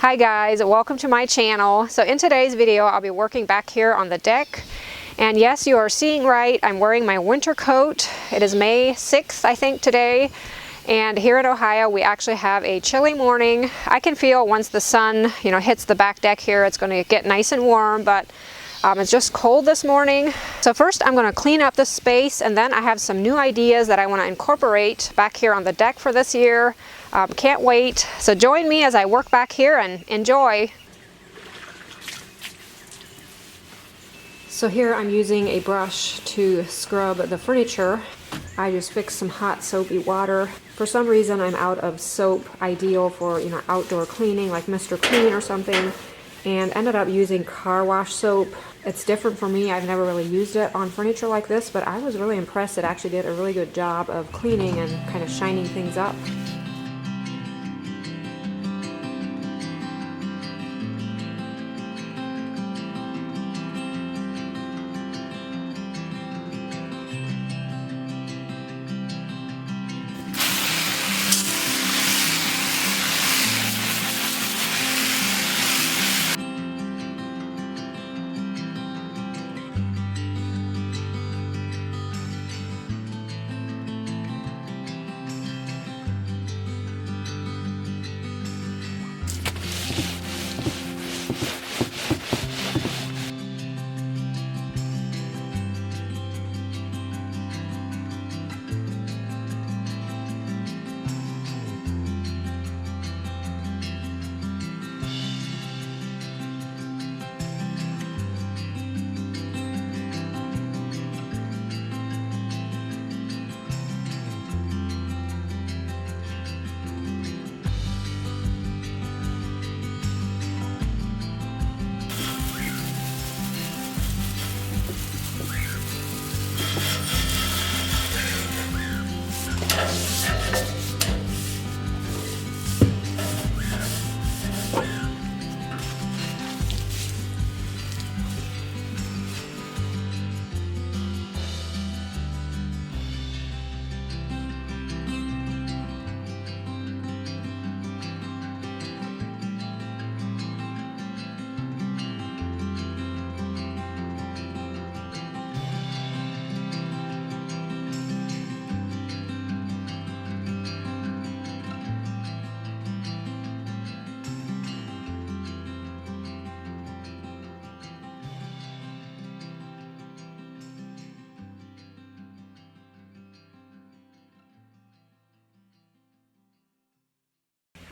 Hi guys, welcome to my channel. So in today's video, I'll be working back here on the deck. And yes, you are seeing right, I'm wearing my winter coat. It is May 6th, I think, today. And here in Ohio, we actually have a chilly morning. I can feel once the sun, hits the back deck here, it's going to get nice and warm, but it's just cold this morning. So first I'm going to clean up the space, and then I have some new ideas that I want to incorporate back here on the deck for this year. Can't wait. So join me as I work back here and enjoy. So here I'm using a brush to scrub the furniture. I just fixed some hot soapy water. For some reason I'm out of soap ideal for outdoor cleaning like Mr. Clean or something, and ended up using car wash soap. It's different for me. I've never really used it on furniture like this, but I was really impressed. It actually did a really good job of cleaning and kind of shining things up.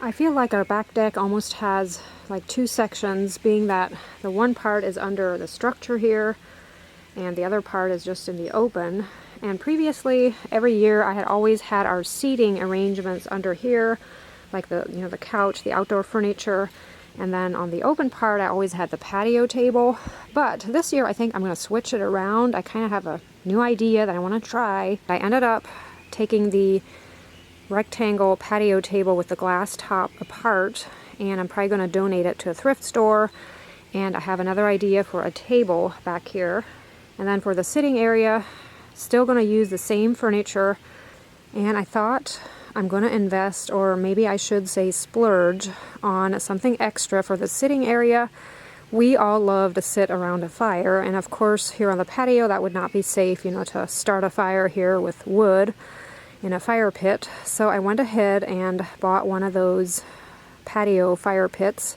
I feel like our back deck almost has like two sections, being that the one part is under the structure here and the other part is just in the open. And previously, every year I had always had our seating arrangements under here, like the couch, the outdoor furniture, and then on the open part I always had the patio table. But this year I think I'm going to switch it around. I kind of have a new idea that I want to try. I ended up taking the rectangle patio table with the glass top apart, and I'm probably going to donate it to a thrift store. And I have another idea for a table back here. And then for the sitting area, still going to use the same furniture. And I thought I'm going to invest, or maybe I should say splurge, on something extra for the sitting area. We all love to sit around a fire, and of course here on the patio that would not be safe, to start a fire here with wood in a fire pit. So I went ahead and bought one of those patio fire pits.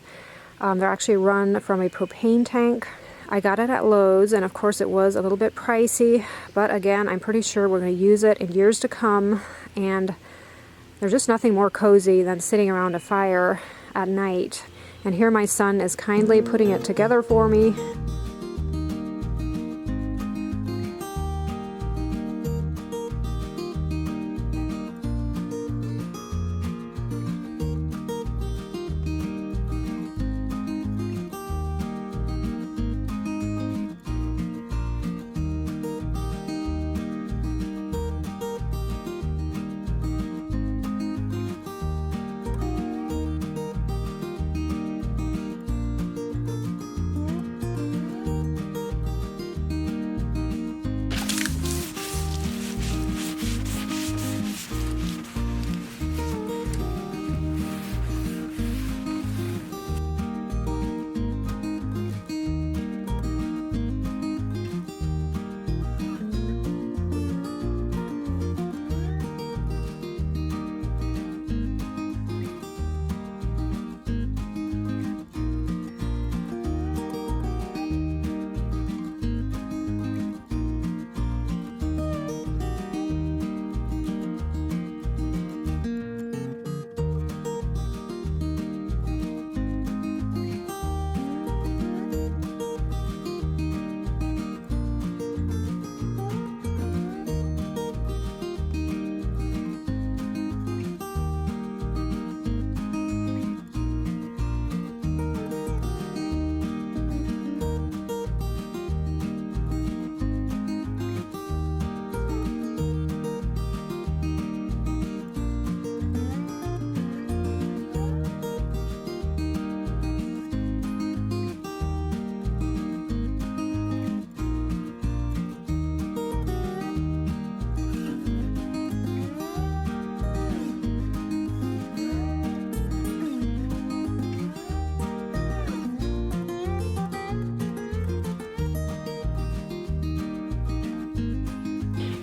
They're actually run from a propane tank. I got it at Lowe's, and of course it was a little bit pricey, but again, I'm pretty sure we're going to use it in years to come, and there's just nothing more cozy than sitting around a fire at night. And here my son is kindly putting it together for me.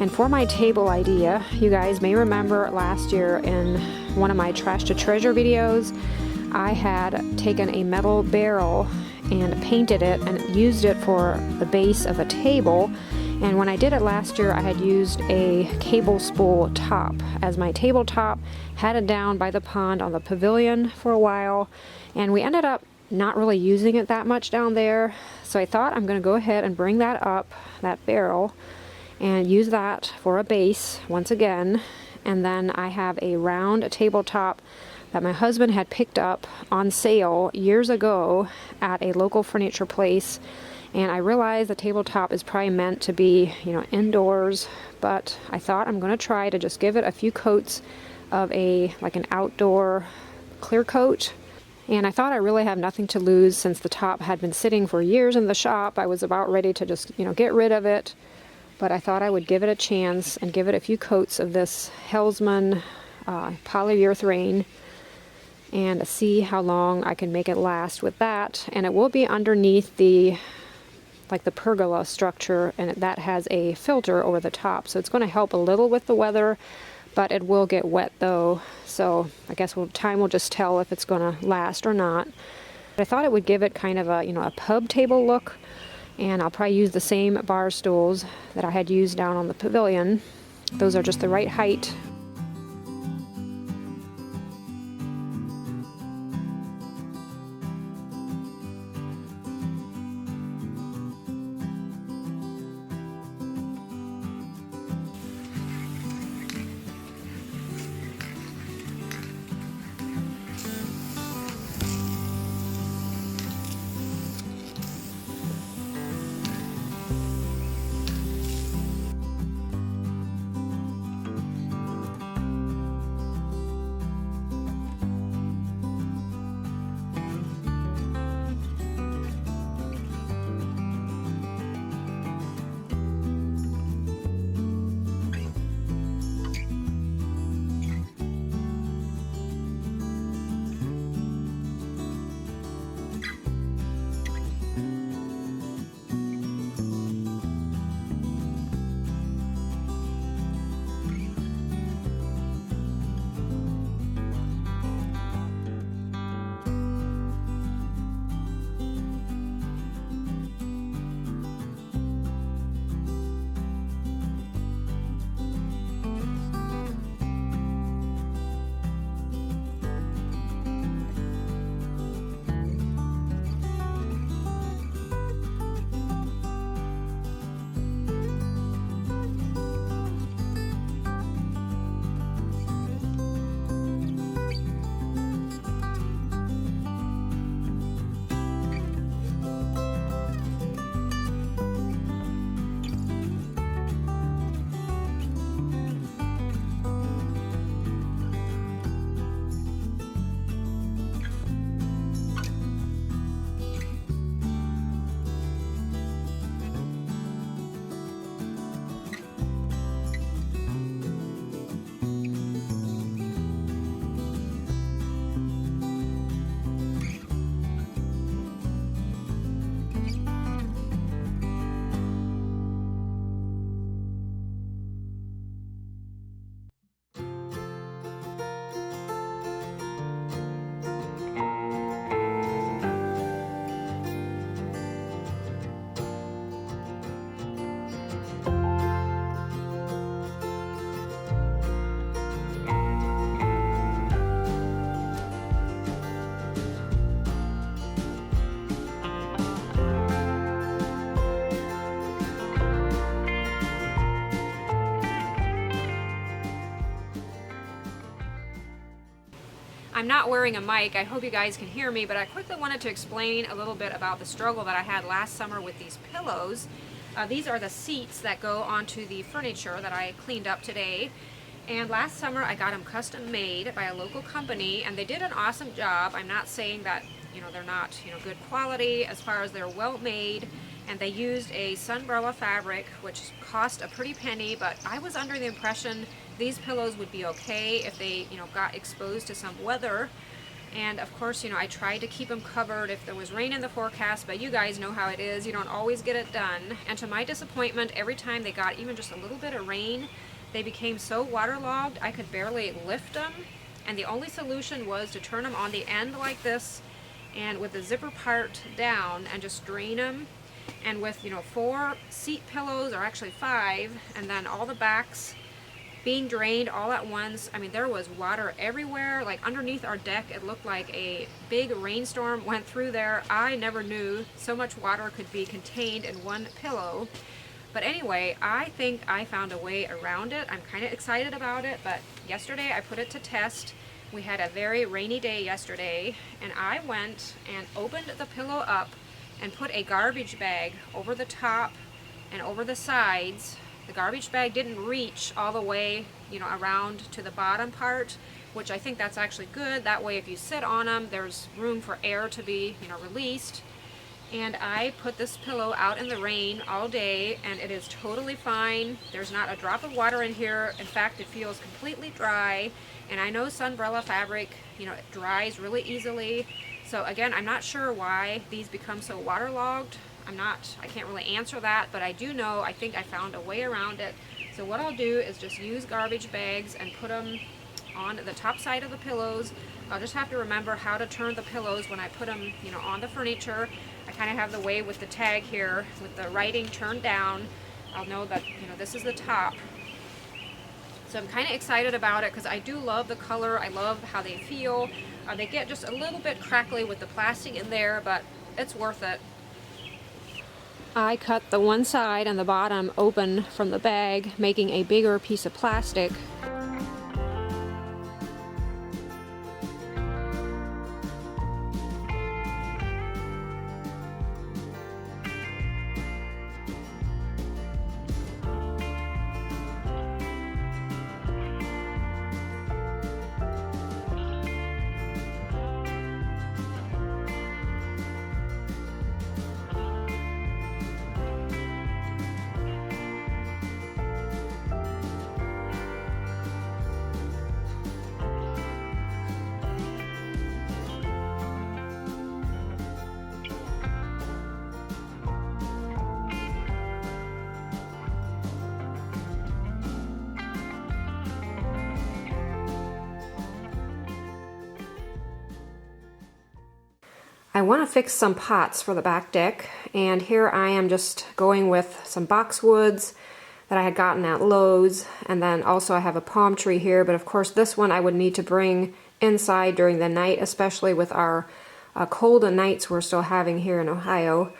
And for my table idea, you guys may remember last year in one of my Trash to Treasure videos, I had taken a metal barrel and painted it and used it for the base of a table. And when I did it last year, I had used a cable spool top as my tabletop, had it down by the pond on the pavilion for a while, and we ended up not really using it that much down there. So I thought I'm going to go ahead and bring that up, that barrel, and use that for a base once again. And then I have a round tabletop that my husband had picked up on sale years ago at a local furniture place. And I realized the tabletop is probably meant to be, indoors, but I thought I'm going to try to just give it a few coats of like an outdoor clear coat. And I thought I really have nothing to lose since the top had been sitting for years in the shop. I was about ready to just, get rid of it, but I thought I would give it a chance and give it a few coats of this Hellsman polyurethane and see how long I can make it last with that. And it will be underneath the pergola structure, and that has a filter over the top, so it's going to help a little with the weather, but it will get wet though, so I guess time will just tell if it's going to last or not. But I thought it would give it kind of a pub table look, and I'll probably use the same bar stools that I had used down on the pavilion. Those are just the right height. I'm not wearing a mic. I hope you guys can hear me, but I quickly wanted to explain a little bit about the struggle that I had last summer with these pillows. These are the seats that go onto the furniture that I cleaned up today. And last summer I got them custom made by a local company, and they did an awesome job. I'm not saying that they're not good quality as far as they're well made, and they used a sunbrella fabric which cost a pretty penny, but I was under the impression these pillows would be okay if they got exposed to some weather. And of course, you know, I tried to keep them covered if there was rain in the forecast, but you guys know how it is. You don't always get it done. And to my disappointment, every time they got even just a little bit of rain, they became so waterlogged I could barely lift them. And the only solution was to turn them on the end like this and with the zipper part down and just drain them. And with, you know, 4 seat pillows, or actually 5, and then all the backs being drained all at once. I mean, there was water everywhere. Like underneath our deck, it looked like a big rainstorm went through there. I never knew so much water could be contained in one pillow. But anyway, I think I found a way around it. I'm kind of excited about it, but yesterday I put it to test. We had a very rainy day yesterday, and I went and opened the pillow up and put a garbage bag over the top and over the sides. The garbage bag didn't reach all the way, you know, around to the bottom part, which I think that's actually good. That way if you sit on them, there's room for air to be, you know, released. And I put this pillow out in the rain all day, and it is totally fine. There's not a drop of water in here. In fact, it feels completely dry. And I know Sunbrella fabric, you know, it dries really easily. So again, I'm not sure why these become so waterlogged. I can't really answer that, but I do know, I think I found a way around it. So what I'll do is just use garbage bags and put them on the top side of the pillows. I'll just have to remember how to turn the pillows when I put them, you know, on the furniture. I kind of have the way with the tag here, with the writing turned down. I'll know that, you know, this is the top. So I'm kind of excited about it because I do love the color. I love how they feel. They get just a little bit crackly with the plastic in there, but it's worth it. I cut the one side and the bottom open from the bag, making a bigger piece of plastic. I want to fix some pots for the back deck, and here I am just going with some boxwoods that I had gotten at Lowe's, and then also I have a palm tree here, but of course this one I would need to bring inside during the night, especially with our cold nights we're still having here in Ohio.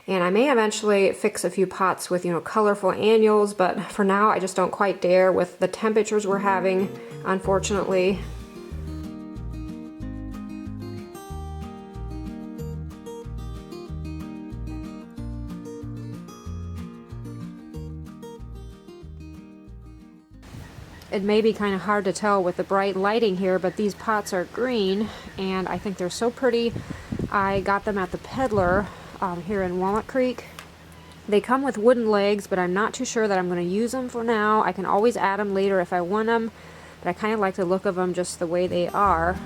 And I may eventually fix a few pots with, you know, colorful annuals, but for now I just don't quite dare with the temperatures we're having, unfortunately. It may be kind of hard to tell with the bright lighting here, but these pots are green, and I think they're so pretty. I got them at the Peddler here in Walnut Creek. They come with wooden legs, but I'm not too sure that I'm going to use them for now. I can always add them later if I want them, but I kind of like the look of them just the way they are.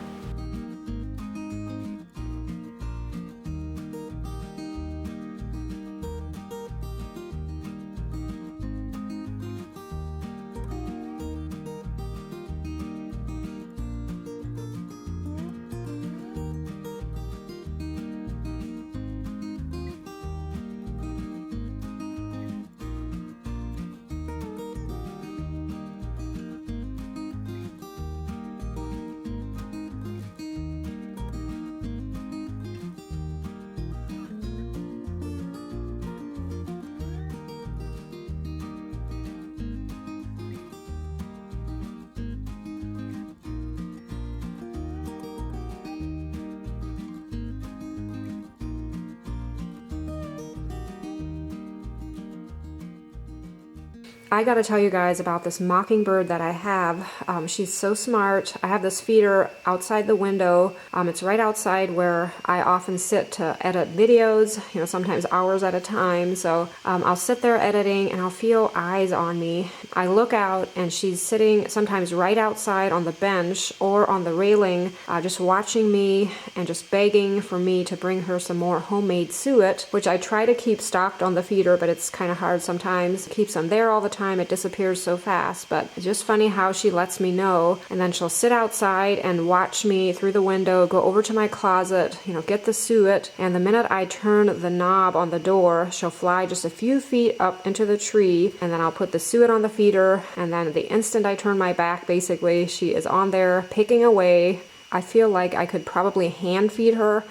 I gotta tell you guys about this mockingbird that I have. She's so smart. I have this feeder outside the window. It's right outside where I often sit to edit videos, you know, sometimes hours at a time. So I'll sit there editing and I'll feel eyes on me. I look out and she's sitting sometimes right outside on the bench or on the railing, just watching me and just begging for me to bring her some more homemade suet, which I try to keep stocked on the feeder, but it's kind of hard sometimes. Keeps them there all the time. It disappears so fast, but it's just funny how she lets me know, and then she'll sit outside and watch me through the window, go over to my closet, you know, get the suet, and the minute I turn the knob on the door, she'll fly just a few feet up into the tree, and then I'll put the suet on the feeder, and then the instant I turn my back, basically, she is on there picking away. I feel like I could probably hand feed her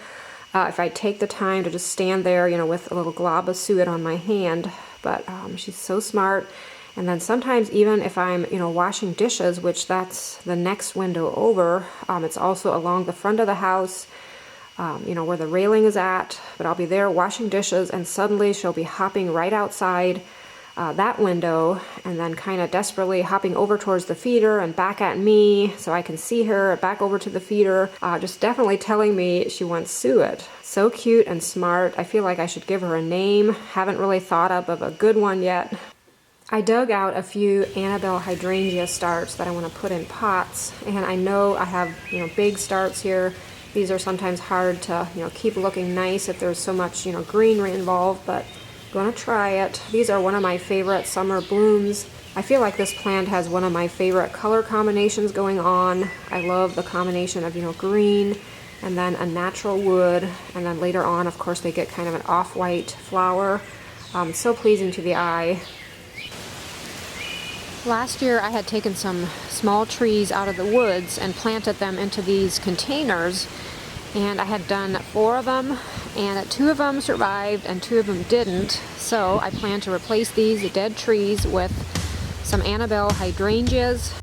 if I take the time to just stand there, you know, with a little glob of suet on my hand, but she's so smart. And then sometimes even if I'm, you know, washing dishes, which that's the next window over, it's also along the front of the house, you know, where the railing is at, but I'll be there washing dishes and suddenly she'll be hopping right outside that window and then kind of desperately hopping over towards the feeder and back at me so I can see her, back over to the feeder, just definitely telling me she wants suet. So cute and smart. I feel like I should give her a name. Haven't really thought up of a good one yet. I dug out a few Annabelle hydrangea starts that I want to put in pots, and I know I have, you know, big starts here. These are sometimes hard to, you know, keep looking nice if there's so much, you know, greenery involved, but I'm gonna try it. These are one of my favorite summer blooms. I feel like this plant has one of my favorite color combinations going on. I love the combination of, you know, green and then a natural wood, and then later on, of course, they get kind of an off-white flower. So pleasing to the eye. Last year I had taken some small trees out of the woods and planted them into these containers, and I had done 4 of them, and 2 of them survived and 2 of them didn't. So I plan to replace these dead trees with some Annabelle hydrangeas.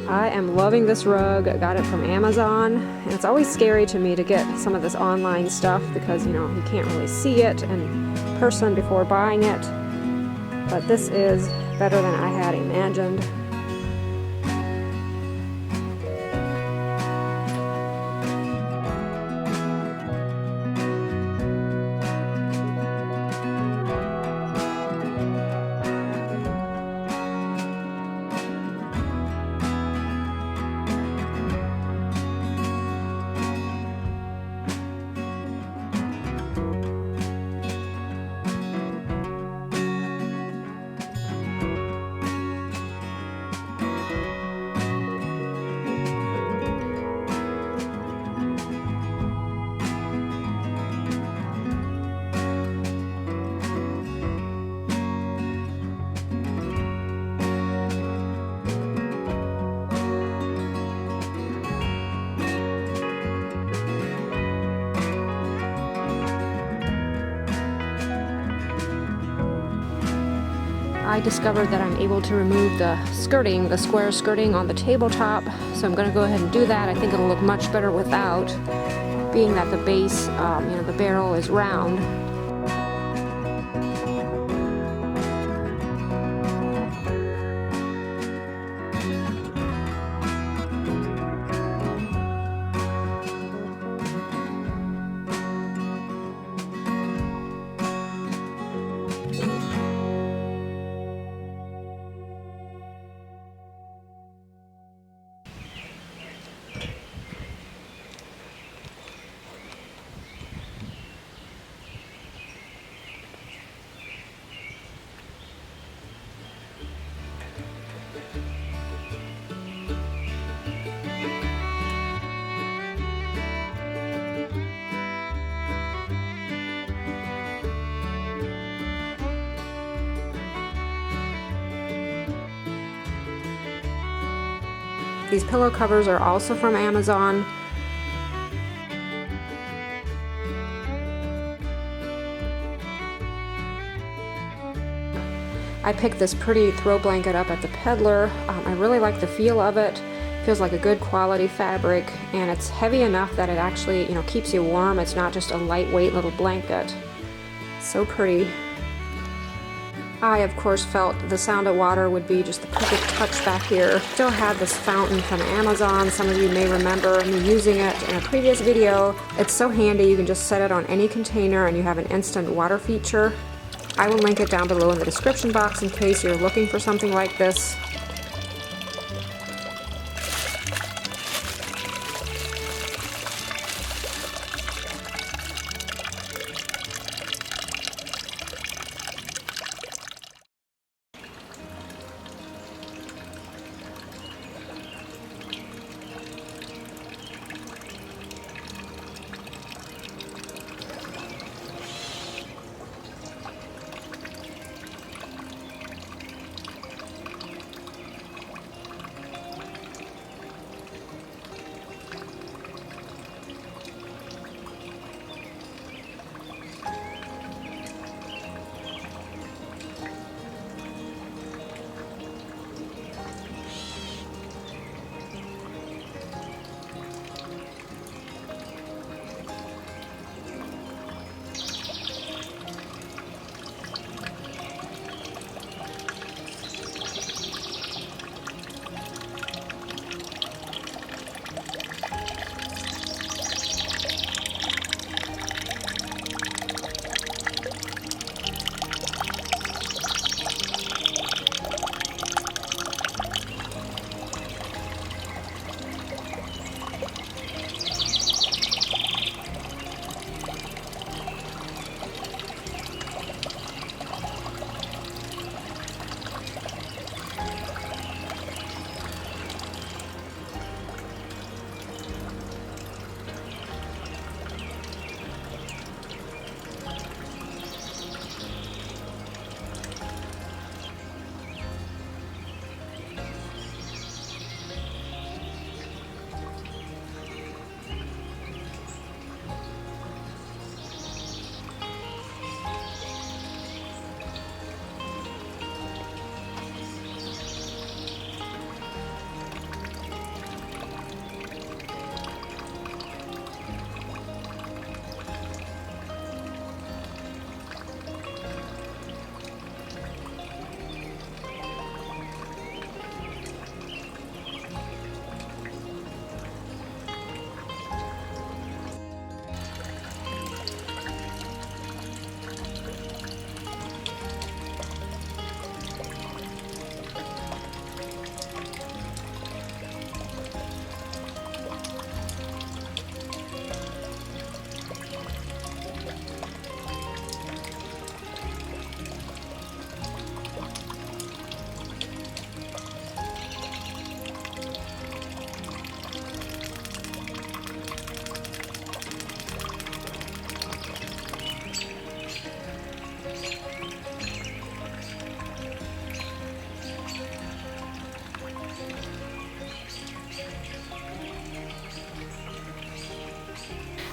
I am loving this rug. I got it from Amazon, and it's always scary to me to get some of this online stuff because, you know, you can't really see it in person before buying it. But this is better than I had imagined. I discovered that I'm able to remove the skirting, the square skirting on the tabletop, so I'm going to go ahead and do that. I think it'll look much better without, being that the base, you know, the barrel is round. These pillow covers are also from Amazon. I picked this pretty throw blanket up at the Peddler. I really like the feel of it. Feels like a good quality fabric, and it's heavy enough that it actually, keeps you warm. It's not just a lightweight little blanket. So pretty. I, of course, felt the sound of water would be just the perfect touch back here. Still have this fountain from Amazon. Some of you may remember me using it in a previous video. It's so handy. You can just set it on any container and you have an instant water feature. I will link it down below in the description box in case you're looking for something like this.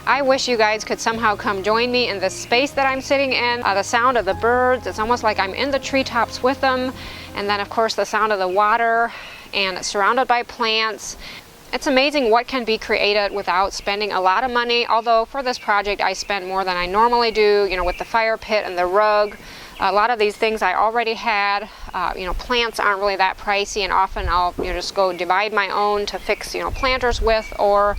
I wish you guys could somehow come join me in this space that I'm sitting in. The sound of the birds, it's almost like I'm in the treetops with them. And then of course the sound of the water and surrounded by plants. It's amazing what can be created without spending a lot of money. Although for this project I spent more than I normally do, with the fire pit and the rug. A lot of these things I already had. Plants aren't really that pricey, and often I'll just go divide my own to fix planters with, or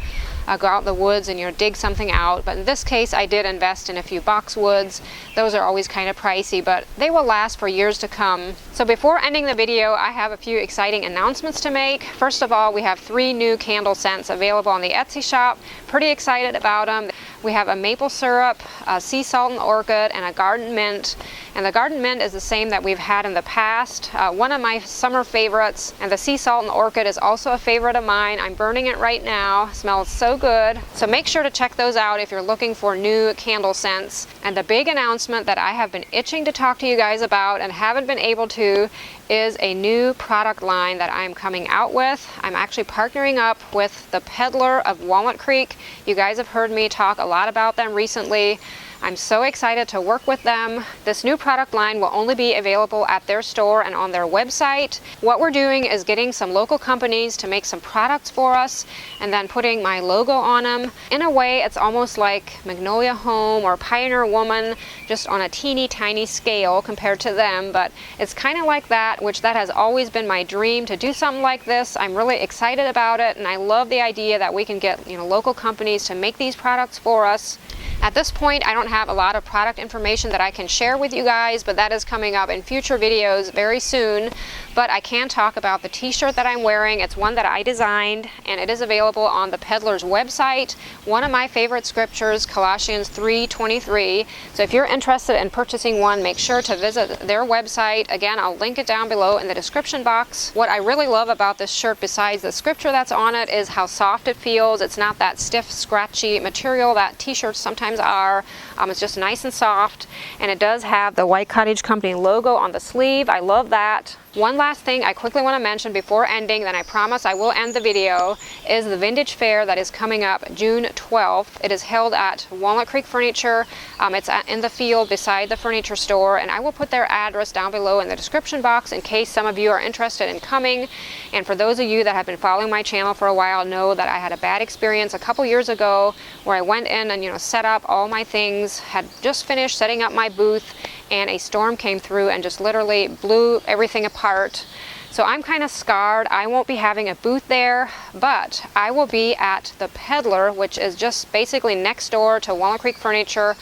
go out in the woods and dig something out. But in this case I did invest in a few boxwoods. Those are always kind of pricey, but they will last for years to come. So before ending the video, I have a few exciting announcements to make. First of all, we have 3 new candle scents available on the Etsy shop. Pretty excited about them. We have a maple syrup, a sea salt and orchid, and a garden mint. And the garden mint is the same that we've had in the past. One of my summer favorites, and the sea salt and orchid is also a favorite of mine. I'm burning it right now. It smells so good. So make sure to check those out if you're looking for new candle scents. And the big announcement that I have been itching to talk to you guys about and haven't been able to is a new product line that I'm coming out with. I'm actually partnering up with the Peddler of Walnut Creek. You guys have heard me talk a lot about them recently. I'm so excited to work with them. This new product line will only be available at their store and on their website. What we're doing is getting some local companies to make some products for us and then putting my logo on them. In a way, it's almost like Magnolia Home or Pioneer Woman, just on a teeny tiny scale compared to them, but it's kind of like that, which that has always been my dream to do something like this. I'm really excited about it, and I love the idea that we can get, local companies to make these products for us. At this point, I don't have a lot of product information that I can share with you guys, but that is coming up in future videos very soon. But I can talk about the t-shirt that I'm wearing. It's one that I designed, and it is available on the Peddler's website. One of my favorite scriptures, Colossians 3:23. So if you're interested in purchasing one, make sure to visit their website. Again, I'll link it down below in the description box. What I really love about this shirt, besides the scripture that's on it, is how soft it feels. It's not that stiff, scratchy material that t-shirts sometimes are. It's just nice and soft, and it does have the White Cottage Company logo on the sleeve. I love that. One last thing I quickly want to mention before ending, then I promise I will end the video, is the Vintage Fair that is coming up June 12th. It is held at Walnut Creek Furniture. It's in the field beside the furniture store, and I will put their address down below in the description box in case some of you are interested in coming. And for those of you that have been following my channel for a while, know that I had a bad experience a couple years ago where I went in and set up all my things, had just finished setting up my booth, and a storm came through and just literally blew everything apart. So I'm kind of scarred. I won't be having a booth there, but I will be at the Peddler, which is just basically next door to Walnut Creek Furniture,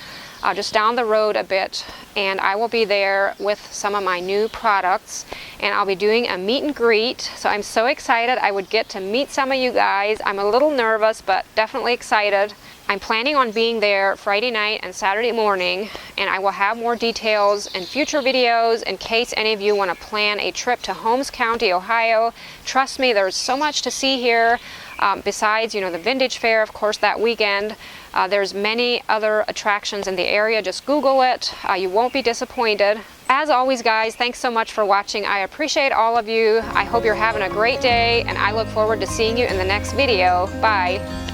just down the road a bit, and I will be there with some of my new products, and I'll be doing a meet and greet. So I'm so excited I would get to meet some of you guys. I'm a little nervous, but definitely excited. I'm planning on being there Friday night and Saturday morning, and I will have more details in future videos in case any of you want to plan a trip to Holmes County, Ohio. Trust me, there's so much to see here. Besides, the Vintage Fair, of course, that weekend. There's many other attractions in the area. Just Google it. You won't be disappointed. As always, guys, thanks so much for watching. I appreciate all of you. I hope you're having a great day, and I look forward to seeing you in the next video. Bye.